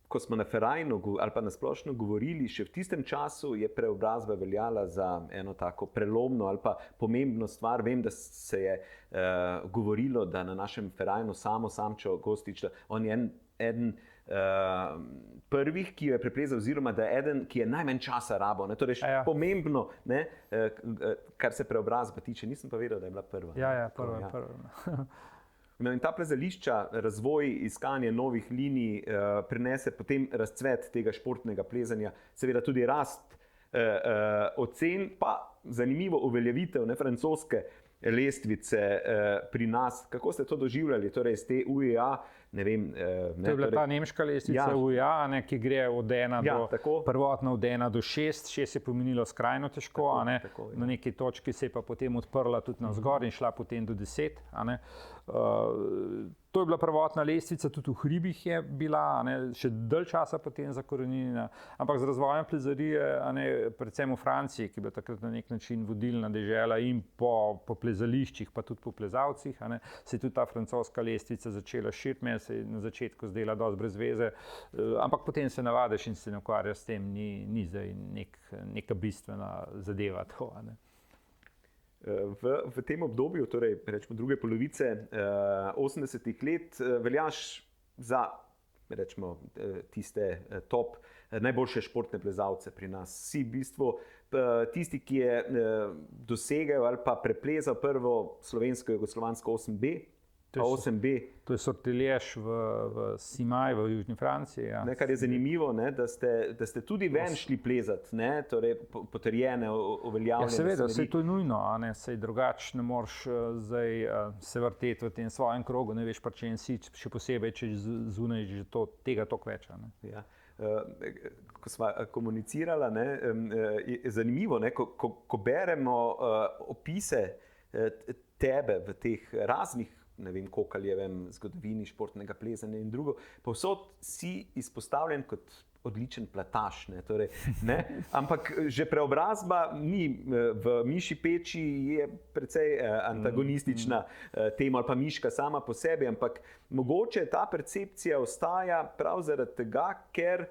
ko smo na Ferajnu ali pa na splošno govorili, še v tistem času je preobrazba veljala za eno tako prelomno ali pa pomembno stvar. Vem, da se je govorilo, da na našem Ferajnu Samčo Gostič, da on je eden prvih, ki jo je preplezal, oziroma da je eden, ki je najmanj časa rabo. Torej, pomembno, kar se preobrazba tiče. Nisem pa vedel, da je bila prva. Ja, prva. No, in ta plezališča, razvoj, iskanje novih linij prinese potem razcvet tega športnega plezanja, seveda tudi rast ocen, pa zanimivo uveljavitev francoske lestvice pri nas. Kako ste to doživljali, torej iz te UEA? Ne vem, to je bila ta nemška lestvica UEA, ki gre od 1 do prvotno od 1 do 6. 6 je pomenilo skrajno težko, na neki točki se je pa potem odprla tudi navzgor in šla potem do 10. To je bila prvotna lestvica, tudi v hribih je bila, še dalj časa potem zakoreninjena, ampak z razvojem plezarije, predvsem v Franciji, ki je bila takrat na nek način vodilna dežela in po plezališčih, pa tudi po plezalcih, se je tudi ta francoska lestvica začela širiti. Meni se je na začetku zdela dosti brez veze, ampak potem se navadiš in se ne ukvarjaš s tem, ni zdaj neka bistvena zadeva to. V tem obdobju, torej rečemo druge polovice 80-ih let, veljaš za rečemo tiste top najboljše športne plezalce pri nas. Si v bistvu tisti, ki je dosegel ali pa preplezal prvo slovensko-jugoslovansko 8B. To je Sortiljež v Simaj v južni Franciji. Ja. Kar je zanimivo, da ste tudi ven šli plezati, torej potrjene, uveljavljene. Ja, seveda, vse to je nujno, sej drugače ne moreš zdaj se vrteti v tem svojem krogu, ne veš pa če en si, še posebej, če zunaj že tega toliko več. Ja. Ko smo komunicirala, je zanimivo, ko beremo opise tebe v teh raznih, ne vem, Kokaljevem zgodovini športnega plezanja in drugo, povsod si izpostavljen kot odličen plataš. Ampak že preobrazba ni v Mišji peči, je precej antagonistična tema ali pa Miška sama po sebi, ampak mogoče ta percepcija ostaja prav zaradi tega, ker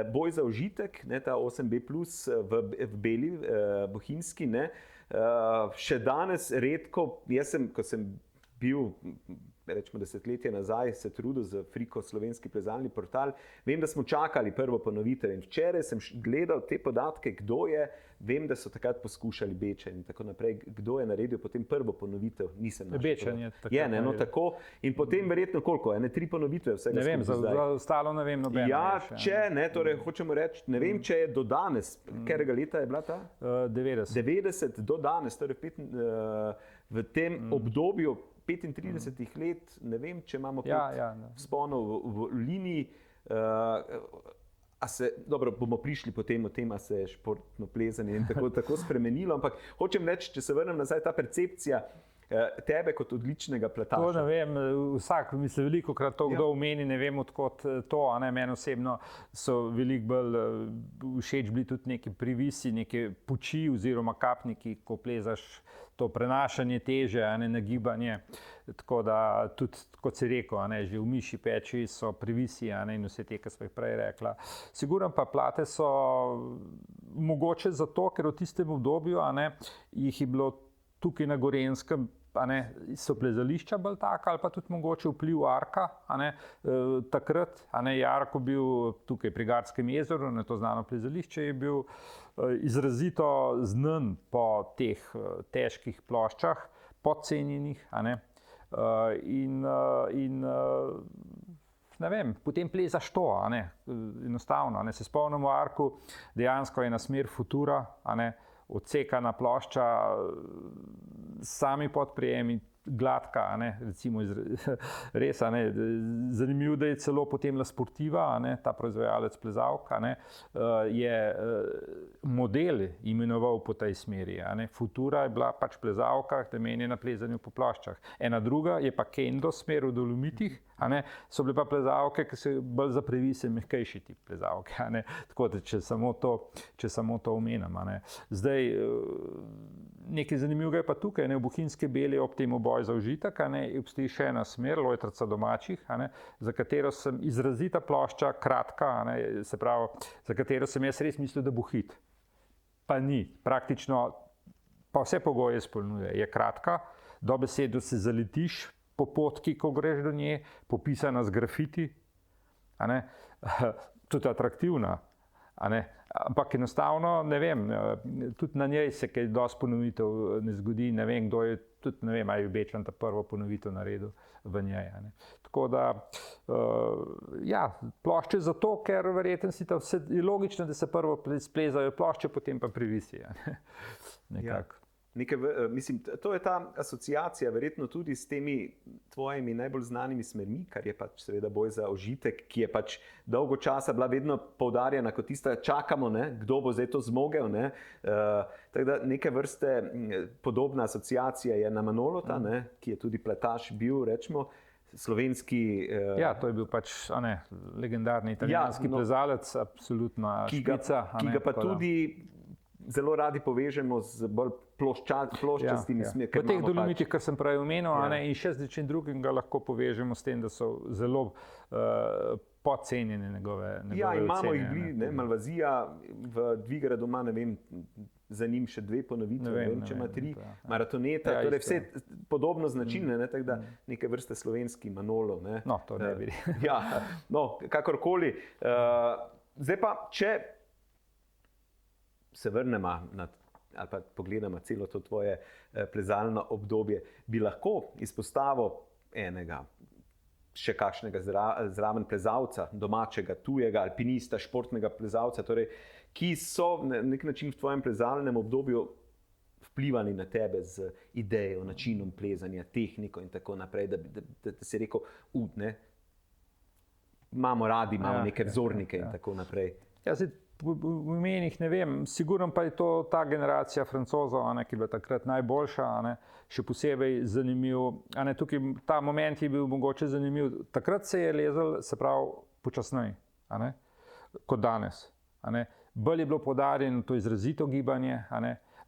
boj za užitek, ta 8B+, v Beli, Bohinjski, še danes redko, ko sem bil, rečemo desetletje nazaj, se trudil za Friko, slovenski plezalni portal, vem, da smo čakali prvo ponovitev in včeraj sem gledal te podatke, kdo je, vem, da so takrat poskušali Bečan in tako naprej, kdo je naredil potem prvo ponovitev, nisem našel. Bečan je tako. Je, tako in potem verjetno koliko, 3 ponovitve vsega skupaj. Ne vem, za ostalo ne vem nobeno. Ja, torej hočemo reči, ne vem, če je do danes, katerega leta je bila ta? 90. 90 do danes, torej v tem obdobju 35 let, ne vem, če imamo vzponov v liniji, dobro, bomo prišli potem o tem, a se je športno plezanje in tako spremenilo, ampak hočem reči, če se vrnem nazaj, ta percepcija tebe kot odličnega pletača. To ne vem, vsak misli velikokrat to, kdo omeni, ne vem odkot to, meni osebno so veliko bolj všeč bili tudi neki privisi, neke puči oziroma kapniki, ko plezaš to prenašanje teže, nagibanje. Tako da tudi, kot si rekel, že v Mišji peči so privisi in vse te, ki smo jih prej rekla. Sigurno pa plate so mogoče zato, ker v tistem obdobju jih je bilo tukaj na Gorenjskem so plezališča bolj taka ali pa tudi mogoče vpliv Arka. Takrat je Arko bil tukaj pri Garskem jezeru, to znano plezališče je bil izrazito znan po teh težkih ploščah, podcenjenih. Ne vem, potem plezaš to, enostavno. Se spomnimo Arku, dejansko je na smer Futura, odsekana plošča, sami podprijemi, gladka, recimo res, zanimivo, da je celo potem La Sportiva, ta proizvajalec plezalk, je model imenoval po tej smeri. Futura je bila pač plezalka, namenjena plezanju po ploščah. Ena druga je pa Kendo smer v Dolomitih, so bile pa plezalke, ki so bolj za previse mehkejši tip plezalke. Tako da, če samo to omenim. Zdaj, nekaj zanimivega je pa tukaj, v Bohinjski Beli ob tem boj za užitek, obstoji še ena smer, Lojtrica domačih, za katero sem izrazita plošča, kratka, se pravi, za katero sem jaz res mislil, da bo hit. Pa ni, praktično, pa vse pogoje izpolnjuje. Je kratka, dobesedno se zaletiš po potki, ko greš do nje, popisana z grafiti, tudi atraktivna. Ampak enostavno, ne vem, tudi na njej se kaj dosti ponovitev ne zgodi, ne vem, kdo je, tudi ne vem, ali je Bečan ta prvo ponovitev naredil v njej. Tako da, ja, plošče zato, ker verjetno je logično, da se prvo splezajo plošče, potem pa privisi. Nekako. Mislim, to je ta asociacija, verjetno tudi s temi tvojimi najbolj znanimi smermi, kar je pač seveda boj za užitek, ki je pač dolgo časa bila vedno poudarjena kot tista, čakamo, kdo bo zdaj to zmogel. Tako da neke vrste podobna asociacija je na Manolota, ki je tudi pletaš bil, rečemo, slovenski. Ja, to je bil pač legendarni italijanski plezalec, absolutna špica. Ki ga pa tudi zelo radi povežemo z bolj ploščastimi smermi. V teh Dolomitih, kar sem prej omenil, in še z nečim drugim ga lahko povežemo s tem, da so zelo podcenjene njegove Ja, imamo jih bili, Malvazija, v Dvigradu ima, ne vem, za njim še 2 ponovitve, ne vem, če ima 3, Maratoneta, torej vse podobno značilne, tako da neke vrste slovenski Manolo. No, to ne bi. Ja, no, kakorkoli. Zdaj pa, če se vrnemo ali pa pogledamo celo to tvoje plezalno obdobje, bi lahko izpostavil enega, še kakšnega zraven plezalca, domačega, tujega, alpinista, športnega plezalca, torej, ki so na nek način v tvojem plezalnem obdobju vplivali na tebe z idejo, načinom plezanja, tehniko in tako naprej, da si rekel, imamo radi, imamo neke vzornike in tako naprej. Ja, v imenih ne vem, sigurno pa je to ta generacija Francozov, ki je bila takrat najboljša, še posebej zanimiv. Tukaj ta moment je bil mogoče zanimiv. Takrat se je lezel, se pravi, počasneje, kot danes. Bolj je bilo poudarjeno to izrazito gibanje,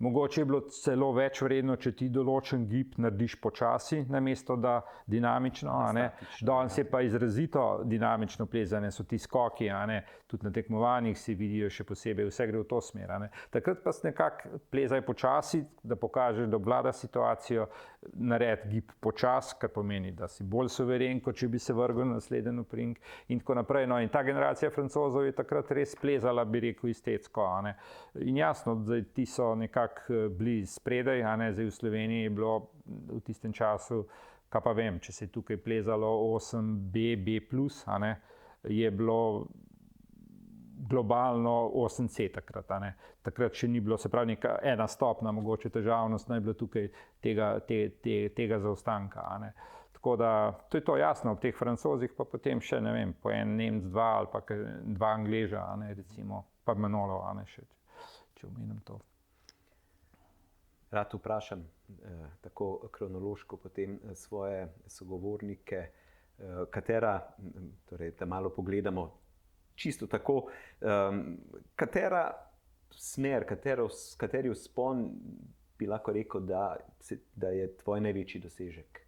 mogoče je bilo celo več vredno, če ti določen gib narediš počasi, namesto da dinamično. Danes je pa izrazito dinamično plezanje, so ti skoki, tudi na tekmovanjih se vidijo še posebej, vse gre v to smer. Takrat pa se nekako plezaj počasi, da pokažeš, da obvlada situacijo, naredi gib počasi, kar pomeni, da si bolj suveren, kot če bi se vrgel na naslednji upring in tako naprej. In ta generacija Francozov je takrat res plezala, bi rekel, estetsko. In jasno, da ti so nekako bili spredaj, zdaj v Sloveniji je bilo v tistem času, kaj pa vem, če se je tukaj plezalo 8B, B+, je bilo globalno 8C takrat. Takrat še ni bilo, se pravi, ena stopna, mogoče težavnost, naj bilo tukaj tega zaostanka. Tako da, to je to jasno, ob teh Francozih pa potem še, ne vem, po en Nemc, 2 ali pa 2 Angleža, recimo, pa Manolo, še, če omenim to. Rad vprašam tako kronološko potem svoje sogovornike, katera, torej, da malo pogledamo, čisto tako, katera smer, kateri vzpon bi lahko rekel, da je tvoj največji dosežek?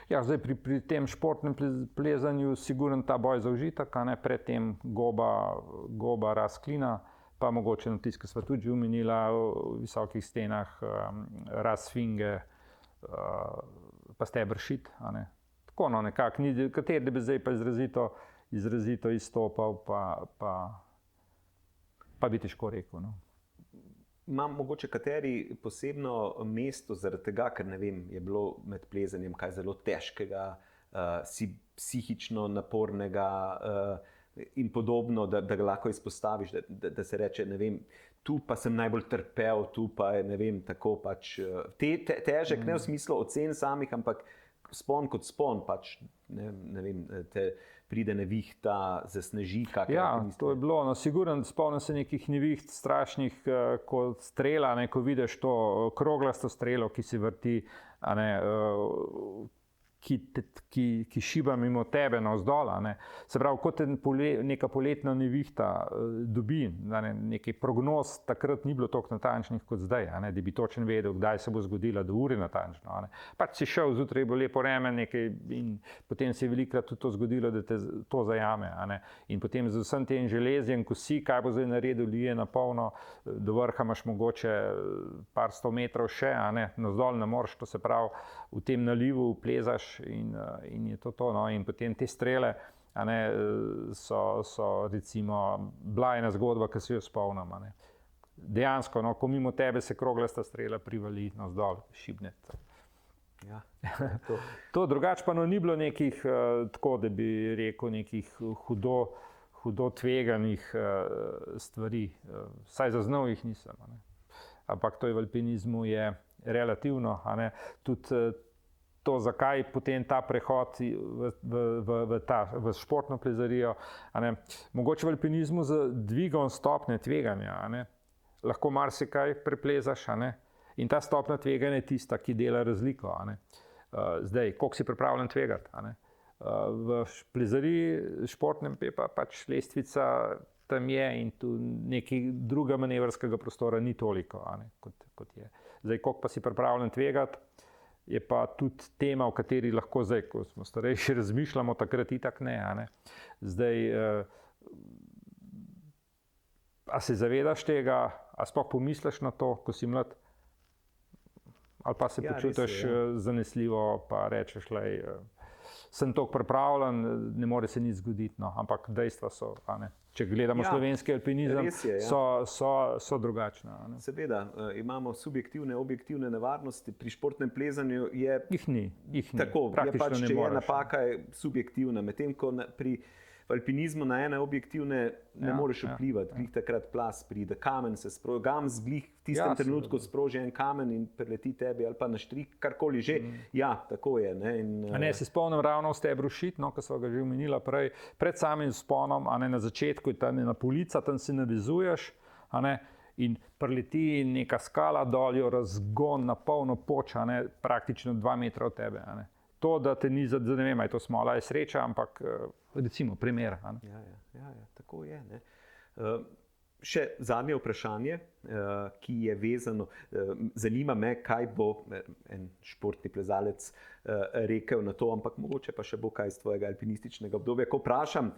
Ja, zdaj pri tem športnem plezanju sigurno ta boj za užitek, predtem goba Razklina, pa mogoče na tisto, ki sva tudi omenila, v visokih stenah, Razfinge, pa steber šit. Tako no, nekako, kateri da bi zdaj pa izrazito izstopal, pa bi težko rekel. No. Imam mogoče kateri posebno mesto zaradi tega, ker ne vem, je bilo med plezanjem kaj zelo težkega, psihično napornega in podobno, da ga lahko izpostaviš, da se reče, ne vem, tu pa sem najbolj trpel, tu pa je, ne vem, tako pač težek, ne v smislu ocen samih, ampak spon kot spon, pač, ne vem, te pride nevihta, zasneži. Ja, to je bilo, no, sigurno spomnim se nekih neviht strašnih, kot strela, ko vidiš to kroglasto strelo, ki se vrti, ki šiba mimo tebe navzdol. Se pravi, kot neka poletna nevihta dobi, nekaj prognoz takrat ni bilo toliko natančnih kot zdaj, da bi točno vedel, kdaj se bo zgodila, do ure natančno. Pač si šel, zjutraj je bilo lepo vreme in potem se je velikokrat tudi to zgodilo, da te to zajame. In potem z vsem tem železjem, ko si, kaj bo zdaj naredil, lije na polno, do vrha imaš mogoče par 100 metrov še, navzdol ne moreš, to se pravi, v tem nalivu plezaš in je to. No? In potem te strele so recimo bila ena zgodba, ki se jo spomnim. Dejansko, no, ko mimo tebe se kroglasta strela privali navzdol, šibne. Ja, to drugače pa ni bilo nekih, tako da bi rekel, nekih hudo tveganih stvari. Vsaj zaznal jih nisem. Ampak to je v alpinizmu je relativno. Tudi to, zakaj potem ta prehod v športno plezarijo. Mogoče v alpinizmu z dvigom stopnje tveganja lahko marsikaj preplezaš. In ta stopnja tveganja je tista, ki dela razliko. Zdaj, koliko si pripravljen tvegati. V plezariji športnem je pa pač lestvica tam je in tu nekaj druga manevrskega prostora ni toliko, kot je. Zdaj, koliko pa si pripravljen tvegati, je pa tudi tema, o kateri lahko zdaj, ko smo starejši, razmišljamo, takrat itak ne. Zdaj, a se zavedaš tega, a sploh pomisliš na to, ko si mlad? Ali pa se počutiš zanesljivo, pa rečeš, sem toliko pripravljen, ne more se nič zgoditi, no. Ampak dejstva so, če gledamo slovenski alpinizem, so drugačna. Seveda, imamo subjektivne, objektivne nevarnosti, pri športnem plezanju je jih ni. Tako, je pač, če je napaka, je subjektivna, medtem ko pri alpinizmu na ene objektivne ne moreš vplivati. Glih takrat plas pride, kamen se sproži, gams glih v tistem trenutku sproži en kamen in preleti tebi ali pa na štrik, karkoli že. Ja, tako je. Se spomnim ravno v stebru šit, ko sva ga že omenila prej, pred samim vzponom, na začetku je tam ena polica, tam se navezuješ, in preleti neka skala dol, jo razgon na polno poč, praktično 2 metra od tebe. To, da te ni, ne vem, je to smola, je sreča, ampak recimo primer. Ja, tako je. Še zadnje vprašanje, ki je vezano, zanima me, kaj bo en športni plezalec rekel na to, ampak mogoče pa še bo kaj iz tvojega alpinističnega obdobja. Ko vprašam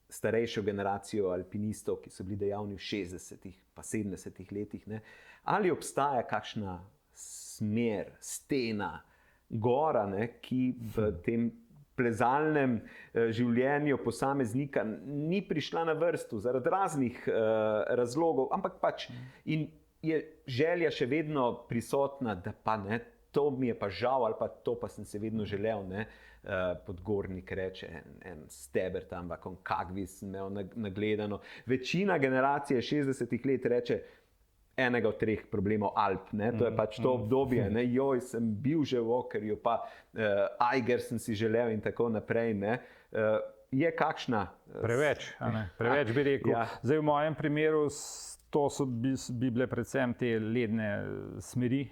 starejšo generacijo alpinistov, ki so bili dejavni v 60-ih pa 70-ih letih, ali obstaja kakšna smer, stena, gora, ki v tem plezalnem življenju posameznika ni prišla na vrsto zaradi raznih razlogov, ampak pač in je želja še vedno prisotna, da pa ne, to mi je pa žal ali pa to pa sem se vedno želel, Podgornik reče, en steber tam, kagvi sem imel nagledano. Večina generacije 60-ih let reče, enega od 3 problemov Alp, to je pač to obdobje, joj, sem bil že v Okerju, pa Eiger sem si želel in tako naprej, je kakšna? Preveč bi rekel. Ja. Zdaj v mojem primeru to bi bile predvsem te ledne smeri,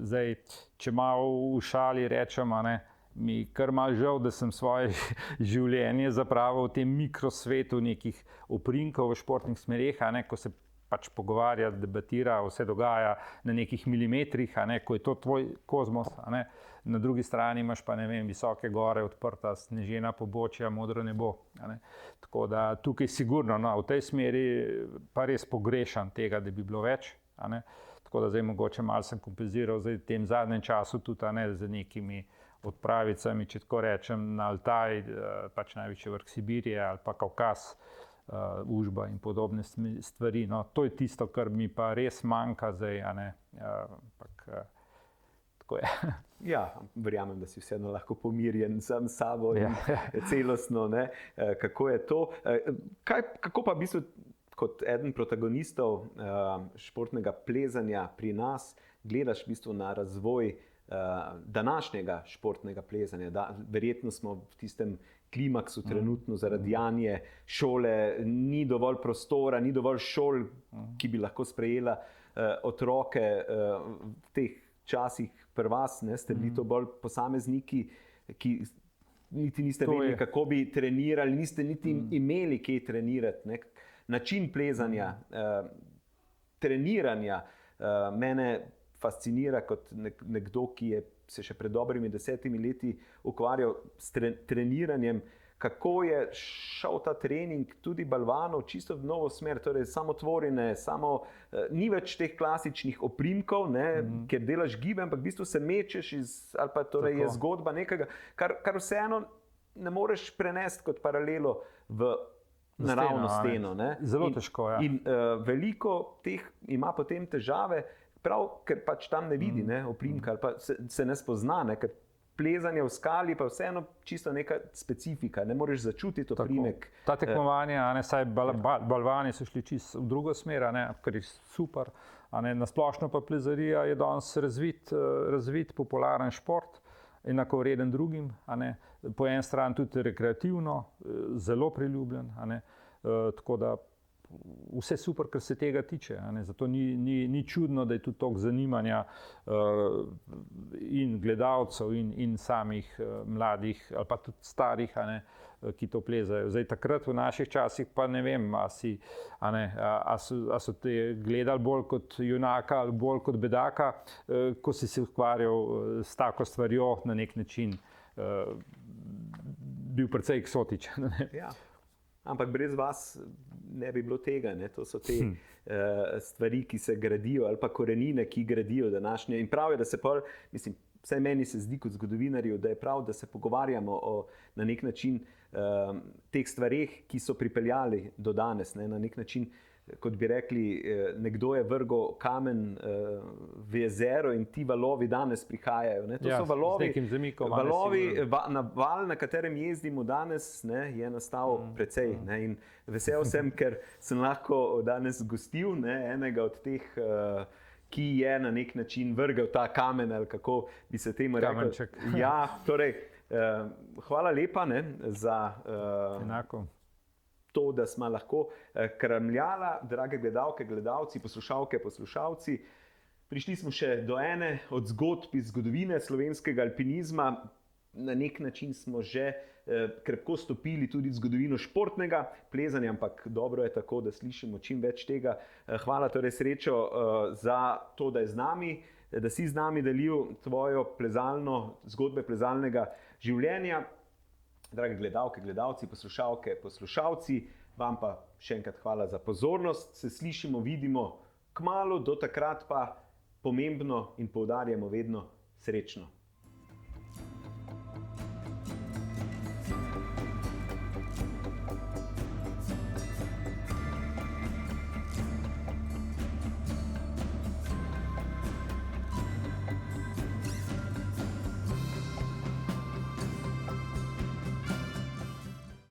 Zdaj, če malo v šali rečem, mi kar malo žal, da sem svoje življenje zapravil v tem mikrosvetu nekih oprinkov v športnih smereh, ko se pač pogovarja, debatira, vse dogaja na nekih milimetrih, ko je to tvoj kozmos. Na drugi strani imaš pa, ne vem, visoke gore, odprta snežena pobočja, modro nebo. Tako da tukaj sigurno, v tej smeri pa res pogrešam tega, da bi bilo več. tako da zdaj mogoče malo sem kompenziral v tem zadnjem času tudi z nekimi odpravicami, če tako rečem, na Altaj, pač največji vrh Sibirije ali pa Kavkaz, Užba in podobne stvari. No, to je tisto, kar mi pa res manjka zdaj, tako je. Ja, verjamem, da si vseeno lahko pomirjen sam s sabo in celostno, ne, kako je to. Kako pa v bistvu kot eden protagonistov športnega plezanja pri nas gledaš v bistvu na razvoj današnjega športnega plezanja? Verjetno smo v tistem klimaksu trenutno zaradi Janje šole, ni dovolj prostora, ni dovolj šol, ki bi lahko sprejela otroke v teh časih pri vas, ne, ste bili to bolj posamezniki, ki niti niste vedeli, kako bi trenirali, niste niti imeli kje trenirati, ne. Način plezanja, treniranja mene fascinira kot nekdo, ki je se še pred dobrimi 10 leti ukvarjal s treniranjem, kako je šel ta trening tudi balvanov čisto v novo smer, torej samotvorjene, ni več teh klasičnih oprimkov, ne, ker delaš gibe, ampak v bistvu se mečeš ali pa torej je zgodba nekega, kar vseeno ne moreš prenesti kot paralelo v naravno steno. Ne. Zelo težko, ja. In veliko teh ima potem težave, prav, ker pač tam ne vidi oprimka ali pa se ne spozna, ne, ker plezanje v skali pa vseeno čisto neka specifika, ne moreš začutiti oprimek. Ta tekmovanja, saj balvani so šli čisto v drugo smer, kar je super. Na splošno pa plezarija je danes razvit popularen šport, enakovreden drugim. Po eni strani tudi rekreativno, zelo priljubljen. Tako da vse super, kar se tega tiče. Zato ni čudno, da je tudi toliko zanimanja in gledalcev in samih mladih ali pa tudi starih, ki to plezajo. Zdaj, takrat v naših časih pa ne vem, a so te gledali bolj kot junaka ali bolj kot bedaka, ko si se ukvarjal s tako stvarjo, na nek način bil precej eksotičen. Ja. Ampak brez vas ne bi bilo tega. Ne? To so te stvari, ki se gradijo, ali pa korenine, ki gradijo današnje. In prav je, da se vsaj meni se zdi kot zgodovinarju, da je prav, da se pogovarjamo na nek način teh stvareh, ki so pripeljali do danes. Ne? Na nek način, kot bi rekli, nekdo je vrgel kamen v jezero in ti valovi danes prihajajo. Ne? To so valovi, val, na katerem jezdimo danes, ne, je nastal precej. Ne? In vesel sem, ker sem lahko danes gostil enega od teh, ki je na nek način vrgel ta kamen, ali kako bi se temu rekel. Kamenček. Ja, torej, hvala lepa za to, da smo lahko kramljala, drage gledalke, gledalci, poslušalke, poslušalci. Prišli smo še do ene od zgodb iz zgodovine slovenskega alpinizma. Na nek način smo že krepko stopili tudi v zgodovino športnega plezanja, ampak dobro je tako, da slišimo čim več tega. Hvala torej, Srečo, za to, da je z nami, da si z nami delil tvojo zgodbe plezalnega življenja. Drage gledalke, gledalci, poslušalke, poslušalci, vam pa še enkrat hvala za pozornost. Se slišimo, vidimo kmalu, do takrat pa pomembno in poudarjamo vedno srečno.